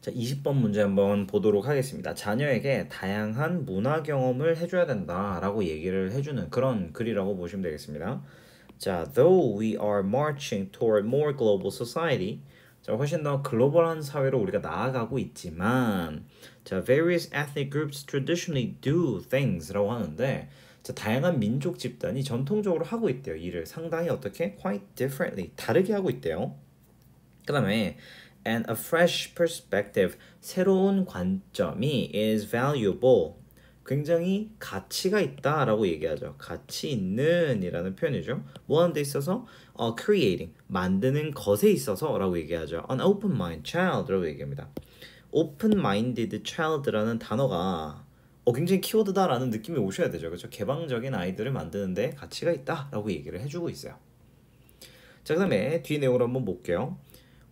자, 20번 문제 한번 보도록 하겠습니다. 자녀에게 다양한 문화 경험을 해줘야 된다라고 얘기를 해주는 그런 글이라고 보시면 되겠습니다. 자, though we are marching toward more global society. 자, 훨씬 더 글로벌한 사회로 우리가 나아가고 있지만, 자, various ethnic groups traditionally do things라고 하는데, 자, 다양한 민족 집단이 전통적으로 하고 있대요. 일을 상당히 어떻게 quite differently 다르게 하고 있대요. 그 다음에 and a fresh perspective 새로운 관점이 is valuable 굉장히 가치가 있다라고 얘기하죠. 가치 있는 이라는 표현이죠. 뭐 하는 데 있어서 creating 만드는 것에 있어서라고 얘기하죠. an open-minded child라고 얘기합니다. open-minded child라는 단어가 굉장히 키워드다라는 느낌이 오셔야 되죠. 그렇죠? 개방적인 아이들을 만드는데 가치가 있다라고 얘기를 해주고 있어요. 자, 그 다음에 뒤 내용을 한번 볼게요.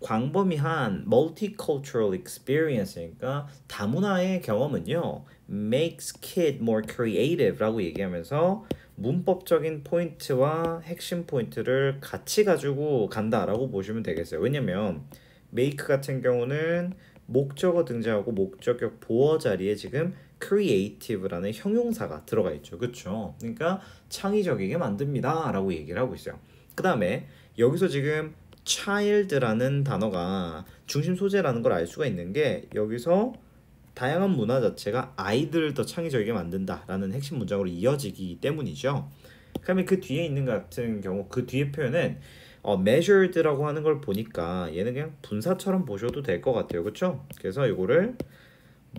광범위한 multicultural experience니까 다문화의 경험은요 makes kid more creative라고 얘기하면서 문법적인 포인트와 핵심 포인트를 같이 가지고 간다라고 보시면 되겠어요. 왜냐면 make 같은 경우는 목적어 등장하고 목적격 보어 자리에 지금 creative라는 형용사가 들어가 있죠. 그렇죠? 그러니까 창의적이게 만듭니다 라고 얘기를 하고 있어요. 그 다음에 여기서 지금 child라는 단어가 중심 소재라는 걸 알 수가 있는 게 여기서 다양한 문화 자체가 아이들을 더 창의적이게 만든다라는 핵심 문장으로 이어지기 때문이죠. 그러면 그 뒤에 있는 같은 경우 그 뒤에 표현은 measured라고 하는 걸 보니까 얘는 그냥 분사처럼 보셔도 될 것 같아요. 그렇죠? 그래서 이거를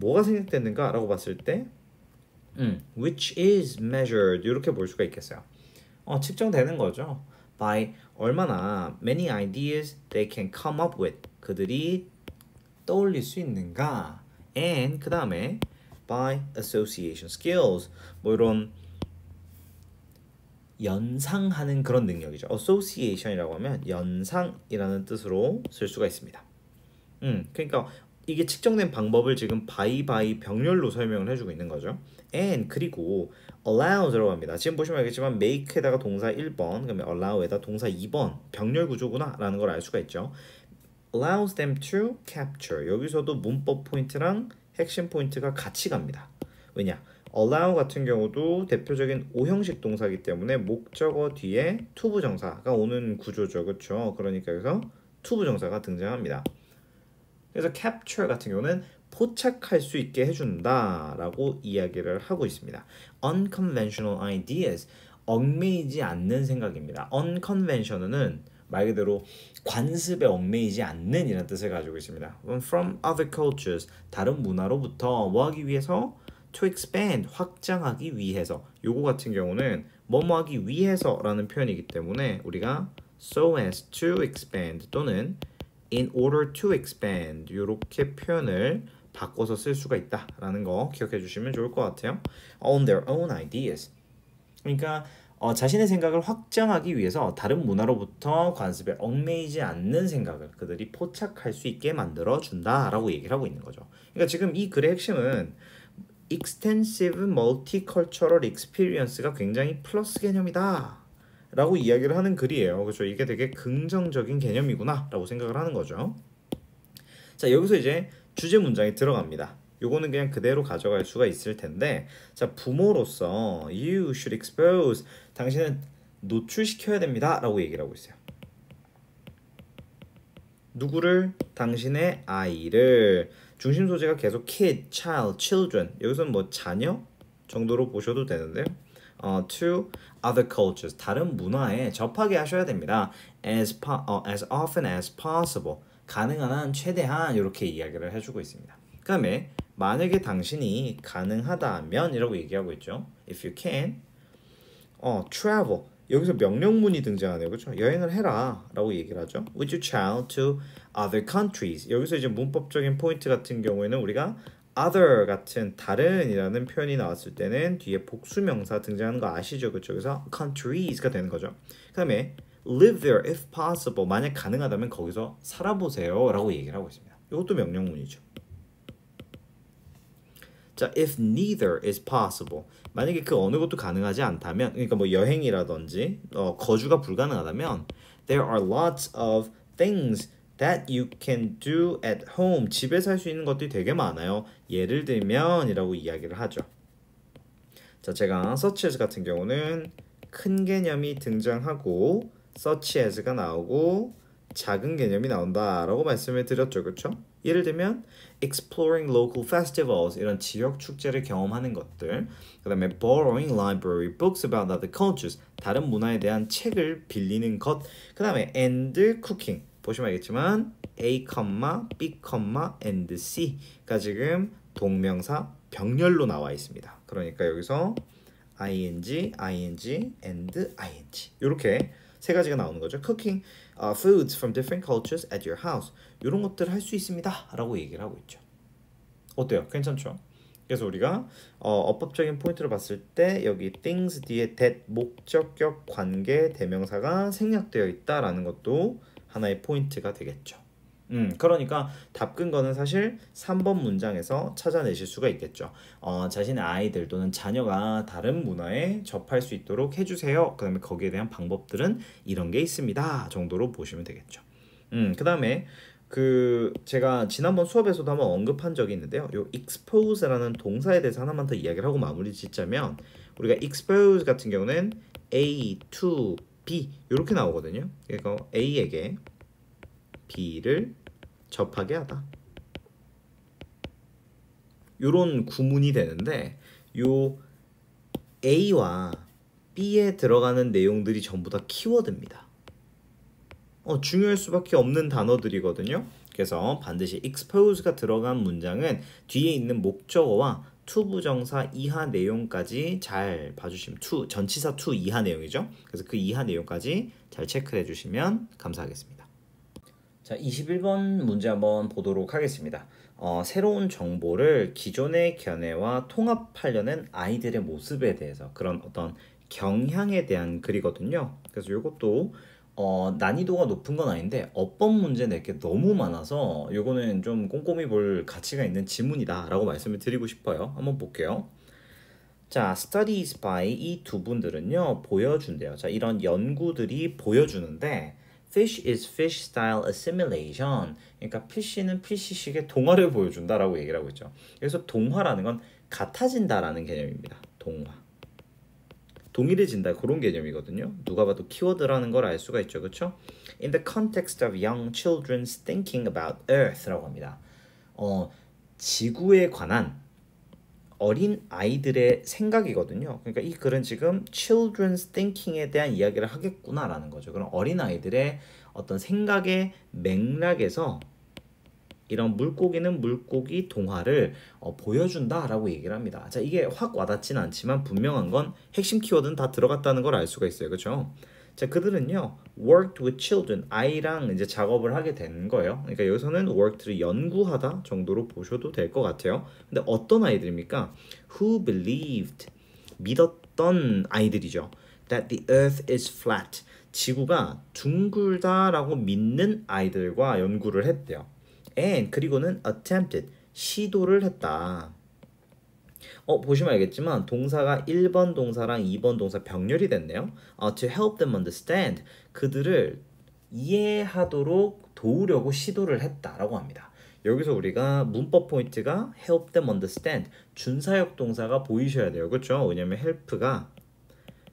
뭐가 생략됐는가 라고 봤을 때 which is measured 이렇게 볼 수가 있겠어요. 측정되는 거죠. by 얼마나 many ideas they can come up with 그들이 떠올릴 수 있는가 and 그 다음에 by association skills 뭐 이런 연상하는 그런 능력이죠. association이라고 하면 연상이라는 뜻으로 쓸 수가 있습니다. 그러니까 이게 측정된 방법을 지금 by 병렬로 설명을 해주고 있는 거죠. and 그리고 allow 들어갑니다. 지금 보시면 알겠지만 make에다가 동사 1번 그러면 allow에다 동사 2번 병렬 구조구나 라는 걸 알 수가 있죠. allows them to capture 여기서도 문법 포인트랑 핵심 포인트가 같이 갑니다. 왜냐? allow 같은 경우도 대표적인 오형식 동사이기 때문에 목적어 뒤에 to 부정사가 오는 구조죠. 그렇죠? 그러니까 여기서 to 부정사가 등장합니다. 그래서 capture 같은 경우는 포착할 수 있게 해준다라고 이야기를 하고 있습니다. unconventional ideas 얽매이지 않는 생각입니다. unconventional은 말 그대로 관습에 얽매이지 않는 이라는 뜻을 가지고 있습니다. from other cultures 다른 문화로부터 뭐 하기 위해서 to expand 확장하기 위해서 요거 같은 경우는 뭐뭐 하기 위해서라는 표현이기 때문에 우리가 so as to expand 또는 in order to expand 이렇게 표현을 바꿔서 쓸 수가 있다라는 거 기억해 주시면 좋을 것 같아요. on their own ideas 그러니까 자신의 생각을 확장하기 위해서 다른 문화로부터 관습에 얽매이지 않는 생각을 그들이 포착할 수 있게 만들어 준다라고 얘기를 하고 있는 거죠. 그러니까 지금 이 글의 핵심은 extensive multicultural experience가 굉장히 플러스 개념이다 라고 이야기를 하는 글이에요. 그렇죠? 이게 되게 긍정적인 개념이구나 라고 생각을 하는 거죠. 자, 여기서 이제 주제 문장이 들어갑니다. 요거는 그냥 그대로 가져갈 수가 있을 텐데 자, 부모로서 you should expose 당신은 노출시켜야 됩니다 라고 얘기를 하고 있어요. 누구를? 당신의 아이를 중심 소재가 계속 kid, child, children 여기서는 뭐 자녀 정도로 보셔도 되는데요. to other cultures 다른 문화에 접하게 하셔야 됩니다. as often as possible 가능한 한 최대한 이렇게 이야기를 해주고 있습니다. 그 다음에 만약에 당신이 가능하다면 이라고 얘기하고 있죠. if you can travel 여기서 명령문이 등장하네요. 그렇죠? 여행을 해라 라고 얘기를 하죠. with your child to other countries 여기서 이제 문법적인 포인트 같은 경우에는 우리가 other 같은 다른이라는 표현이 나왔을 때는 뒤에 복수명사 등장하는 거 아시죠? 그렇죠? 그래서 countries가 되는 거죠. 그 다음에 live there if possible 만약 가능하다면 거기서 살아보세요 라고 얘기를 하고 있습니다. 이것도 명령문이죠. 자, if neither is possible 만약에 그 어느 것도 가능하지 않다면 그러니까 뭐 여행이라든지 거주가 불가능하다면 there are lots of things that you can do at home. 집에서 할 수 있는 것들이 되게 많아요. 예를 들면 이라고 이야기를 하죠. 자, 제가 such as 같은 경우는 큰 개념이 등장하고 such as가 나오고 작은 개념이 나온다라고 말씀을 드렸죠. 그렇죠? 예를 들면 exploring local festivals 이런 지역 축제를 경험하는 것들, 그다음에 borrowing library books about other cultures 다른 문화에 대한 책을 빌리는 것, 그다음에 and cooking 보시면 알겠지만 A, B, and C가 지금 동명사 병렬로 나와 있습니다. 그러니까 여기서 ing, and 이렇게 세 가지가 나오는 거죠. Cooking foods from different cultures at your house. 이런 것들을 할 수 있습니다. 라고 얘기를 하고 있죠. 어때요? 괜찮죠? 그래서 우리가 어법적인 포인트를 봤을 때 여기 things 뒤에 that 목적격 관계 대명사가 생략되어 있다라는 것도 하나의 포인트가 되겠죠. 그러니까 답근거는 사실 3번 문장에서 찾아내실 수가 있겠죠. 자신의 아이들 또는 자녀가 다른 문화에 접할 수 있도록 해주세요. 그 다음에 거기에 대한 방법들은 이런 게 있습니다. 정도로 보시면 되겠죠. 그 다음에 제가 지난번 수업에서도 한번 언급한 적이 있는데요. 요 expose라는 동사에 대해서 하나만 더 이야기를 하고 마무리 짓자면 우리가 expose 같은 경우는 A to B 이렇게 나오거든요. 그러니까 A에게 B를 접하게 하다. 요런 구문이 되는데 요 A와 B에 들어가는 내용들이 전부 다 키워드입니다. 중요할 수밖에 없는 단어들이거든요. 그래서 반드시 expose가 들어간 문장은 뒤에 있는 목적어와 to 부정사 이하 내용까지 잘 봐주시면 전치사 to 이하 내용이죠. 그래서 그 이하 내용까지 잘 체크해 주시면 감사하겠습니다. 자, 21번 문제 한번 보도록 하겠습니다. 새로운 정보를 기존의 견해와 통합하려는 아이들의 모습에 대해서 그런 어떤 경향에 대한 글이거든요. 그래서 이것도 난이도가 높은 건 아닌데 어법 문제 낼게 너무 많아서 요거는 좀 꼼꼼히 볼 가치가 있는 지문이다 라고 말씀을 드리고 싶어요. 한번 볼게요. 자, studies by 이 두 분들은요 보여준대요. 자, 이런 연구들이 보여주는데 fish is fish style assimilation. 그러니까 피쉬는 피쉬식의 동화를 보여준다라고 얘기를 하고 있죠. 그래서 동화라는 건 같아진다라는 개념입니다. 동화. 동일해진다 그런 개념이거든요. 누가 봐도 키워드라는 걸 알 수가 있죠. 그렇죠? In the context of young children's thinking about Earth라고 합니다. 지구에 관한 어린 아이들의 생각이거든요. 그러니까 이 글은 지금 children's thinking에 대한 이야기를 하겠구나라는 거죠. 그럼 어린 아이들의 어떤 생각의 맥락에서 이런 물고기는 물고기 동화를 보여준다라고 얘기를 합니다. 자, 이게 확 와닿지는 않지만 분명한 건 핵심 키워드는 다 들어갔다는 걸 알 수가 있어요. 그렇죠? 자, 그들은요 worked with children, 아이랑 이제 작업을 하게 된 거예요. 그러니까 여기서는 worked를 연구하다 정도로 보셔도 될 것 같아요. 근데 어떤 아이들입니까? Who believed, 믿었던 아이들이죠. That the earth is flat, 지구가 둥글다라고 믿는 아이들과 연구를 했대요. And 그리고는 attempted, 시도를 했다. 보시면 알겠지만 동사가 1번 동사랑 2번 동사 병렬이 됐네요. To help them understand, 그들을 이해하도록 도우려고 시도를 했다라고 합니다. 여기서 우리가 문법 포인트가 help them understand, 준사역 동사가 보이셔야 돼요. 그렇죠? 왜냐면 help가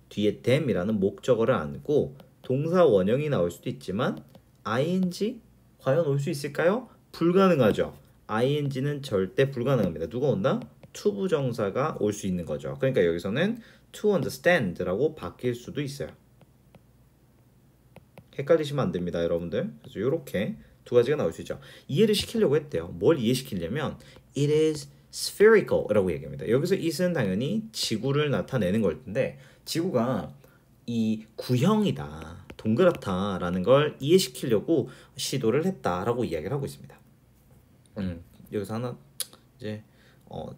뒤에 them이라는 목적어를 안고 동사 원형이 나올 수도 있지만 ing 과연 올 수 있을까요? 불가능하죠. ing는 절대 불가능합니다. 누가 온다? to 부정사가 올 수 있는 거죠. 그러니까 여기서는 to understand라고 바뀔 수도 있어요. 헷갈리시면 안 됩니다, 여러분들. 그래서 이렇게 두 가지가 나올 수 있죠. 이해를 시키려고 했대요. 뭘 이해시키려면 it is spherical이라고 얘기합니다. 여기서 it은 당연히 지구를 나타내는 걸 텐데 지구가 이 구형이다, 동그랗다라는 걸 이해시키려고 시도를 했다라고 이야기를 하고 있습니다. 여기서 하나 이제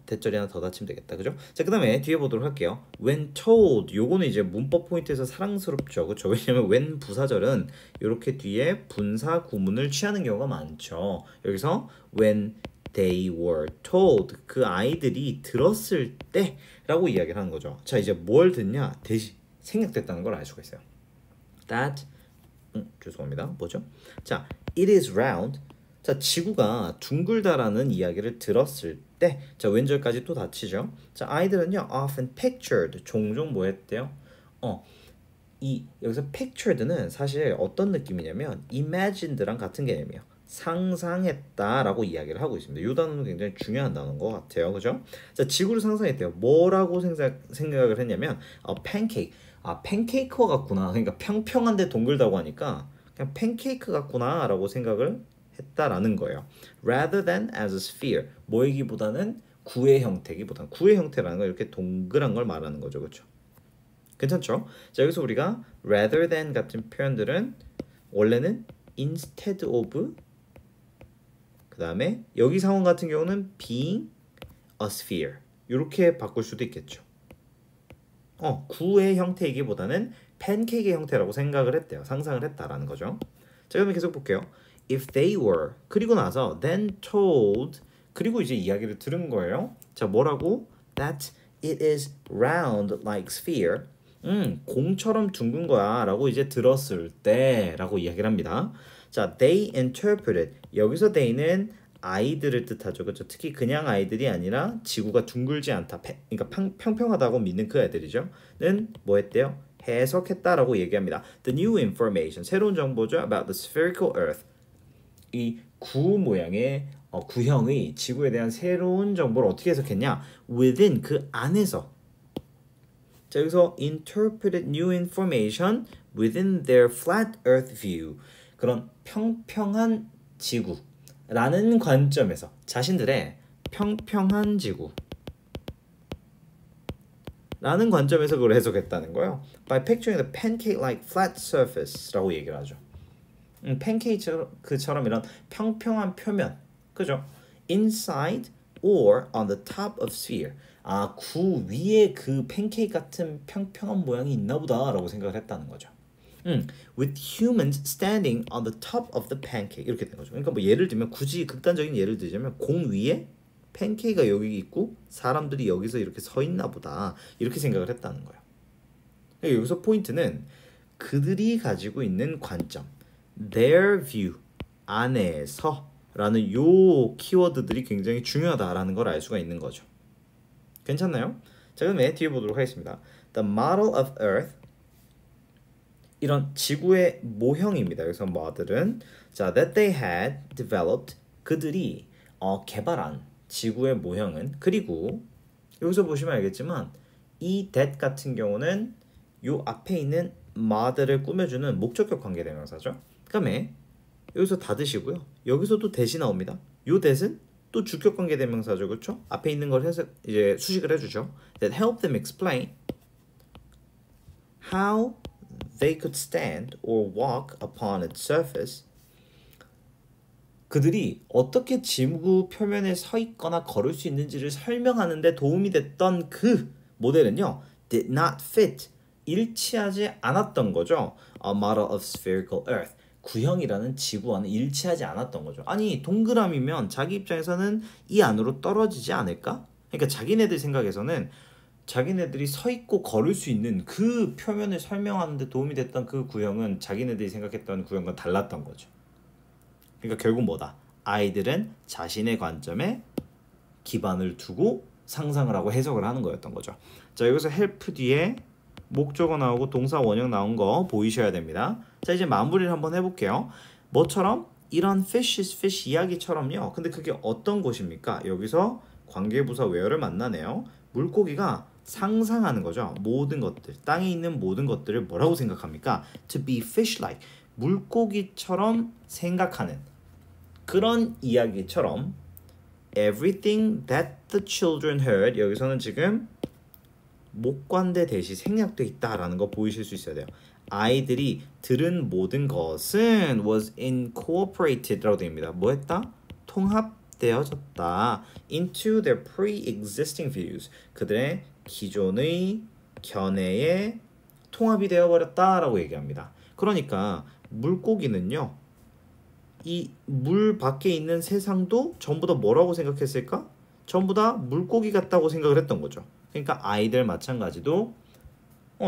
대절이 하나 더 닫히면 되겠다. 그죠? 자, 그 다음에 뒤에 보도록 할게요. When told, 요거는 이제 문법 포인트에서 사랑스럽죠. 그렇죠? 왜냐면 when 부사절은 이렇게 뒤에 분사 구문을 취하는 경우가 많죠. 여기서 when they were told, 그 아이들이 들었을 때 라고 이야기를 하는 거죠. 자, 이제 뭘 듣냐? 대신 생략됐다는 걸 알 수가 있어요. That 죄송합니다. 뭐죠? 자, It is round. 자, 지구가 둥글다라는 이야기를 들었을 때, 자, 왼절까지 또 닫히죠. 자, 아이들은요, often pictured, 종종 뭐 했대요? 이 여기서 pictured는 사실 어떤 느낌이냐면 imagined랑 같은 개념이에요. 상상했다라고 이야기를 하고 있습니다. 이 단어는 굉장히 중요한 단어인 것 같아요, 그죠? 자, 지구를 상상했대요. 뭐라고 생각을 했냐면, pancake. 팬케이크와 같구나. 그러니까 평평한데 동글다고 하니까 그냥 팬케이크 같구나라고 생각을 했다라는 거예요. Rather than as a sphere. 모이기보다는 구의 형태기보다는 구의 형태라는 건 이렇게 동그란 걸 말하는 거죠, 그렇죠? 괜찮죠? 자, 여기서 우리가 rather than 같은 표현들은 원래는 instead of 그 다음에 여기 상황 같은 경우는 being a sphere 이렇게 바꿀 수도 있겠죠. 구의 형태이기보다는 팬케이크의 형태라고 생각을 했대요. 상상을 했다라는 거죠. 자, 그러면 계속 볼게요. If they were 그리고 나서 then told 그리고 이제 이야기를 들은 거예요. 자, 뭐라고? That it is round like sphere. 공처럼 둥근 거야 라고 이제 들었을 때 라고 이야기를 합니다. 자, they interpreted 여기서 they는 아이들을 뜻하죠. 그렇죠? 특히 그냥 아이들이 아니라 지구가 둥글지 않다. 그러니까 평평하다고 믿는 그 애들이죠. 는 뭐 했대요? 해석했다라고 얘기합니다. The new information 새로운 정보죠. About the spherical earth 이 구 모양의 구형의 지구에 대한 새로운 정보를 어떻게 해석했냐? Within 그 안에서 자, 여기서 interpreted new information within their flat earth view 그런 평평한 지구라는 관점에서 자신들의 평평한 지구 라는 관점에서 그걸 해석했다는 거예요. By picturing the pancake-like flat surface라고 얘기를 하죠. 팬케이크처럼 이런 평평한 표면, 그죠? Inside or on the top of sphere. 구 위에 그 팬케이크 같은 평평한 모양이 있나 보다라고 생각을 했다는 거죠. With humans standing on the top of the pancake 이렇게 된 거죠. 그러니까 뭐 예를 들면 굳이 극단적인 예를 들자면 공 위에 팬케이크가 여기 있고 사람들이 여기서 이렇게 서 있나 보다 이렇게 생각을 했다는 거예요. 여기서 포인트는 그들이 가지고 있는 관점 their view 안에서 라는 요 키워드들이 굉장히 중요하다라는 걸 알 수가 있는 거죠. 괜찮나요? 자, 그러면 뒤에 보도록 하겠습니다. The model of Earth 이런 지구의 모형입니다. 여기서 model은 자, that they had developed 그들이 개발한 지구의 모형은 그리고 여기서 보시면 알겠지만 이 that 같은 경우는 요 앞에 있는 model을 꾸며주는 목적격 관계대명사죠. 그다음에 여기서 닫으시고요. 여기서도 that이 나옵니다. 요 that은 또 주격 관계대명사죠, 그렇죠? 앞에 있는 걸 해서 이제 수식을 해주죠. That help them explain how they could stand or walk upon its surface. 그들이 어떻게 지구 표면에 서 있거나 걸을 수 있는지를 설명하는 데 도움이 됐던 그 모델은요. did not fit. 일치하지 않았던 거죠. A model of spherical earth. 구형이라는 지구와는 일치하지 않았던 거죠. 아니 동그라미면 자기 입장에서는 이 안으로 떨어지지 않을까? 그러니까 자기네들 생각에서는 자기네들이 서 있고 걸을 수 있는 그 표면을 설명하는 데 도움이 됐던 그 구형은 자기네들이 생각했던 구형과 달랐던 거죠. 그러니까 결국 뭐다? 아이들은 자신의 관점에 기반을 두고 상상을 하고 해석을 하는 거였던 거죠. 자, 여기서 help 뒤에 목적어 나오고 동사 원형 나온 거 보이셔야 됩니다. 자, 이제 마무리를 한번 해볼게요. 뭐처럼? 이런 fish is fish 이야기처럼요. 근데 그게 어떤 곳입니까? 여기서 관계부사 where를 만나네요. 물고기가 상상하는 거죠. 모든 것들, 땅에 있는 모든 것들을 뭐라고 생각합니까? To be fish-like, 물고기처럼 생각하는 그런 이야기처럼 everything that the children heard 여기서는 지금 목관대 대시 생략돼 있다라는 거 보이실 수 있어야 돼요. 아이들이 들은 모든 것은 was incorporated라고 됩니다. 뭐 했다? 통합되어졌다. into their pre-existing views. 그들의 기존의 견해에 통합이 되어버렸다라고 얘기합니다. 그러니까 물고기는요. 이 물 밖에 있는 세상도 전부 다 뭐라고 생각했을까? 전부 다 물고기 같다고 생각을 했던 거죠. 그러니까 아이들 마찬가지도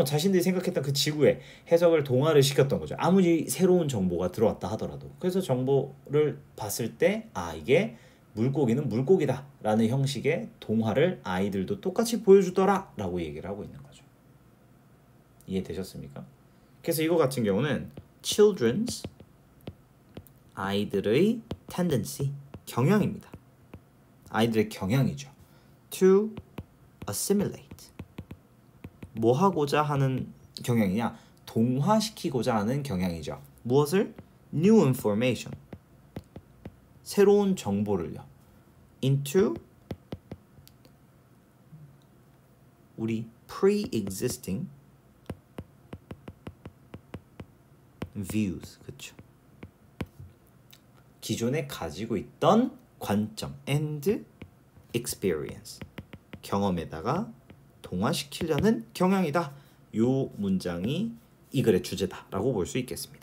자신들이 생각했던 그 지구의 해석을 동화를 시켰던 거죠. 아무리 새로운 정보가 들어왔다 하더라도. 그래서 정보를 봤을 때 이게 물고기는 물고기다 라는 형식의 동화를 아이들도 똑같이 보여주더라 라고 얘기를 하고 있는 거죠. 이해되셨습니까? 그래서 이거 같은 경우는 children's 아이들의 tendency 경향입니다. 아이들의 경향이죠. to assimilate 뭐 하고자 하는 경향이냐? 동화시키고자 하는 경향이죠. 무엇을? new information 새로운 정보를요. into 우리 pre-existing views 그렇죠. 기존에 가지고 있던 관점 and experience 경험에다가 동화시키려는 경향이다. 요 문장이 이 글의 주제다라고 볼 수 있겠습니다.